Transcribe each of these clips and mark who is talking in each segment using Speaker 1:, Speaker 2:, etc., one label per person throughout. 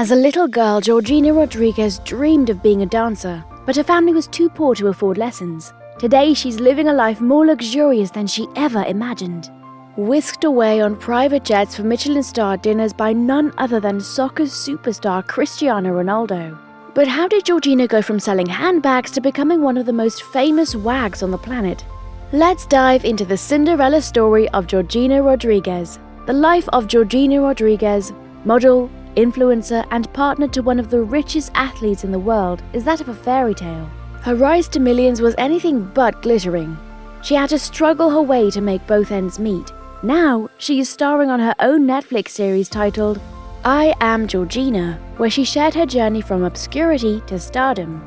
Speaker 1: As a little girl, Georgina Rodriguez dreamed of being a dancer, but her family was too poor to afford lessons. Today, she's living a life more luxurious than she ever imagined. Whisked away on private jets for Michelin-starred dinners by none other than soccer superstar Cristiano Ronaldo. But how did Georgina go from selling handbags to becoming one of the most famous wags on the planet? Let's dive into the Cinderella story of Georgina Rodriguez. The life of Georgina Rodriguez, model, influencer, and partner to one of the richest athletes in the world, is that of a fairy tale. Her rise to millions was anything but glittering. She had to struggle her way to make both ends meet. Now, she is starring on her own Netflix series titled I Am Georgina, where she shared her journey from obscurity to stardom.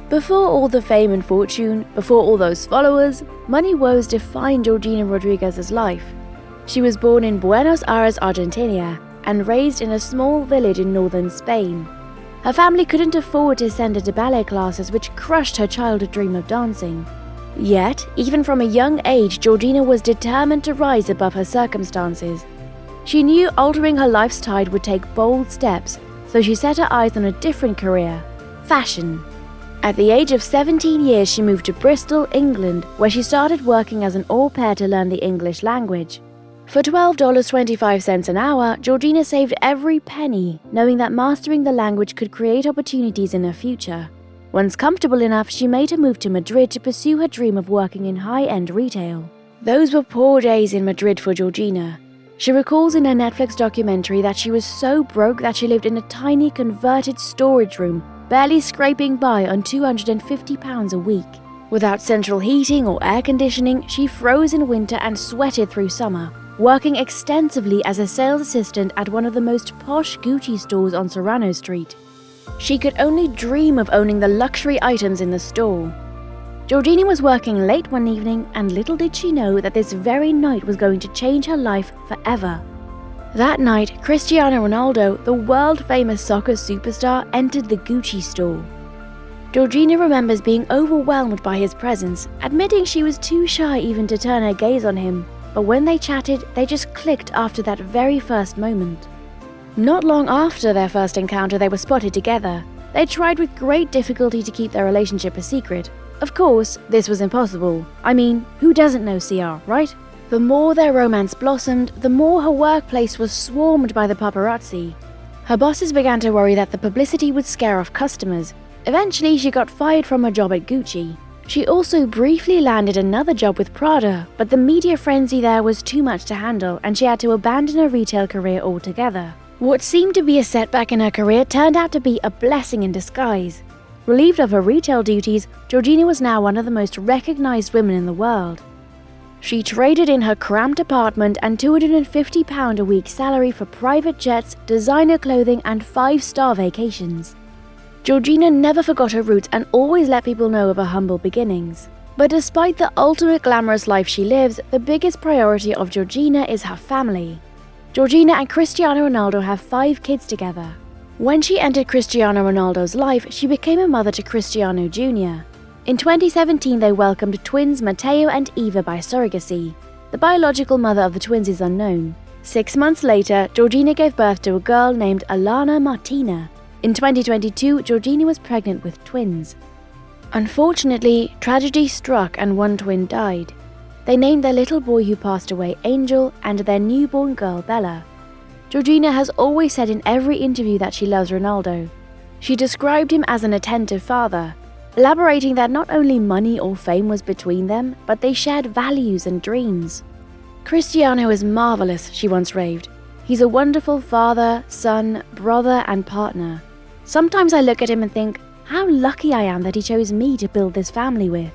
Speaker 1: Before all the fame and fortune, before all those followers, money woes defined Georgina Rodriguez's life. She was born in Buenos Aires, Argentina, and raised in a small village in northern Spain. Her family couldn't afford to send her to ballet classes, which crushed her childhood dream of dancing. Yet, even from a young age, Georgina was determined to rise above her circumstances. She knew altering her life's tide would take bold steps, so she set her eyes on a different career: fashion. At the age of 17 years, she moved to Bristol, England, where she started working as an au pair to learn the English language. For $12.25 an hour, Georgina saved every penny, knowing that mastering the language could create opportunities in her future. Once comfortable enough, she made a move to Madrid to pursue her dream of working in high-end retail. Those were poor days in Madrid for Georgina. She recalls in her Netflix documentary that she was so broke that she lived in a tiny converted storage room, barely scraping by on £250 a week. Without central heating or air conditioning, she froze in winter and sweated through summer, working extensively as a sales assistant at one of the most posh Gucci stores on Serrano Street. She could only dream of owning the luxury items in the store. Georgina was working late one evening, and little did she know that this very night was going to change her life forever. That night, Cristiano Ronaldo, the world-famous soccer superstar, entered the Gucci store. Georgina remembers being overwhelmed by his presence, admitting she was too shy even to turn her gaze on him. But when they chatted, they just clicked after that very first moment. Not long after their first encounter, they were spotted together. They tried with great difficulty to keep their relationship a secret. Of course, this was impossible. I mean, who doesn't know CR, right? The more their romance blossomed, the more her workplace was swarmed by the paparazzi. Her bosses began to worry that the publicity would scare off customers. Eventually, she got fired from her job at Gucci. She also briefly landed another job with Prada, but the media frenzy there was too much to handle, and she had to abandon her retail career altogether. What seemed to be a setback in her career turned out to be a blessing in disguise. Relieved of her retail duties, Georgina was now one of the most recognized women in the world. She traded in her cramped apartment and £250 a week salary for private jets, designer clothing, and 5-star vacations. Georgina never forgot her roots and always let people know of her humble beginnings. But despite the ultimate glamorous life she lives, the biggest priority of Georgina is her family. Georgina and Cristiano Ronaldo have 5 kids together. When she entered Cristiano Ronaldo's life, she became a mother to Cristiano Jr. In 2017, they welcomed twins Matteo and Eva by surrogacy. The biological mother of the twins is unknown. 6 months later, Georgina gave birth to a girl named Alana Martina. In 2022, Georgina was pregnant with twins. Unfortunately, tragedy struck and one twin died. They named their little boy who passed away Angel and their newborn girl Bella. Georgina has always said in every interview that she loves Ronaldo. She described him as an attentive father, elaborating that not only money or fame was between them, but they shared values and dreams. Cristiano is marvelous, she once raved. He's a wonderful father, son, brother, and partner. Sometimes I look at him and think, how lucky I am that he chose me to build this family with.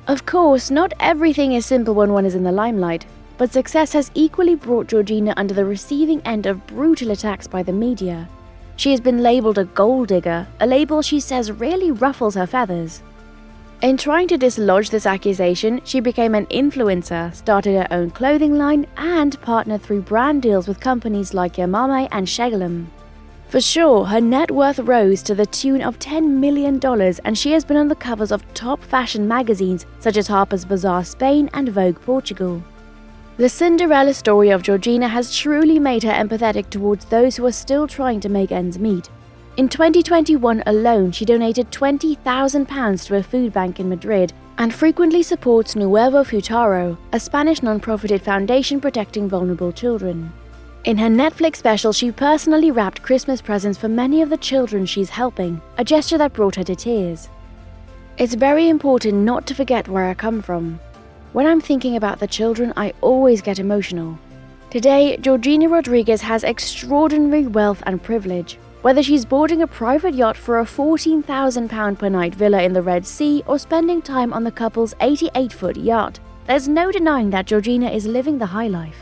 Speaker 1: Of course, not everything is simple when one is in the limelight, but success has equally brought Georgina under the receiving end of brutal attacks by the media. She has been labelled a gold digger, a label she says really ruffles her feathers. In trying to dislodge this accusation, she became an influencer, started her own clothing line, and partnered through brand deals with companies like Yamame and Shegelum. For sure, her net worth rose to the tune of $10 million, and she has been on the covers of top fashion magazines such as Harper's Bazaar Spain and Vogue Portugal. The Cinderella story of Georgina has truly made her empathetic towards those who are still trying to make ends meet. In 2021 alone, she donated £20,000 to a food bank in Madrid and frequently supports Nuevo Futuro, a Spanish non-profited foundation protecting vulnerable children. In her Netflix special, she personally wrapped Christmas presents for many of the children she's helping, a gesture that brought her to tears. It's very important not to forget where I come from. When I'm thinking about the children, I always get emotional. Today, Georgina Rodriguez has extraordinary wealth and privilege. Whether she's boarding a private yacht for a £14,000 per night villa in the Red Sea or spending time on the couple's 88-foot yacht, there's no denying that Georgina is living the high life.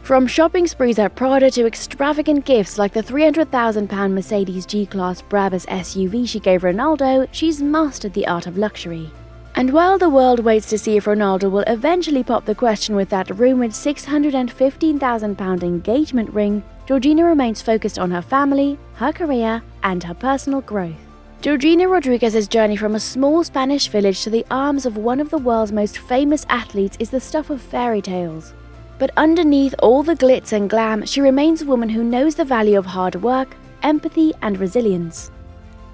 Speaker 1: From shopping sprees at Prada to extravagant gifts like the £300,000 Mercedes G-Class Brabus SUV she gave Ronaldo, she's mastered the art of luxury. And while the world waits to see if Ronaldo will eventually pop the question with that rumoured £615,000 engagement ring, Georgina remains focused on her family, her career, and her personal growth. Georgina Rodriguez's journey from a small Spanish village to the arms of one of the world's most famous athletes is the stuff of fairy tales. But underneath all the glitz and glam, she remains a woman who knows the value of hard work, empathy, and resilience.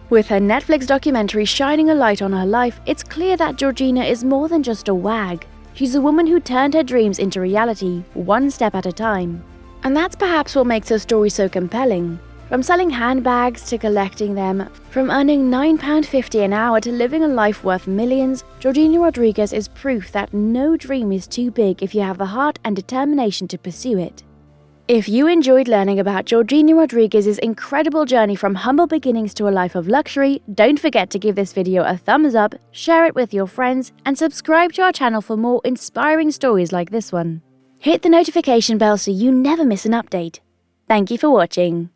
Speaker 1: With her Netflix documentary shining a light on her life, it's clear that Georgina is more than just a wag. She's a woman who turned her dreams into reality, one step at a time. And that's perhaps what makes her story so compelling. From selling handbags to collecting them, from earning £9.50 an hour to living a life worth millions, Georgina Rodriguez is proof that no dream is too big if you have the heart and determination to pursue it. If you enjoyed learning about Georgina Rodriguez's incredible journey from humble beginnings to a life of luxury, don't forget to give this video a thumbs up, share it with your friends, and subscribe to our channel for more inspiring stories like this one. Hit the notification bell so you never miss an update. Thank you for watching.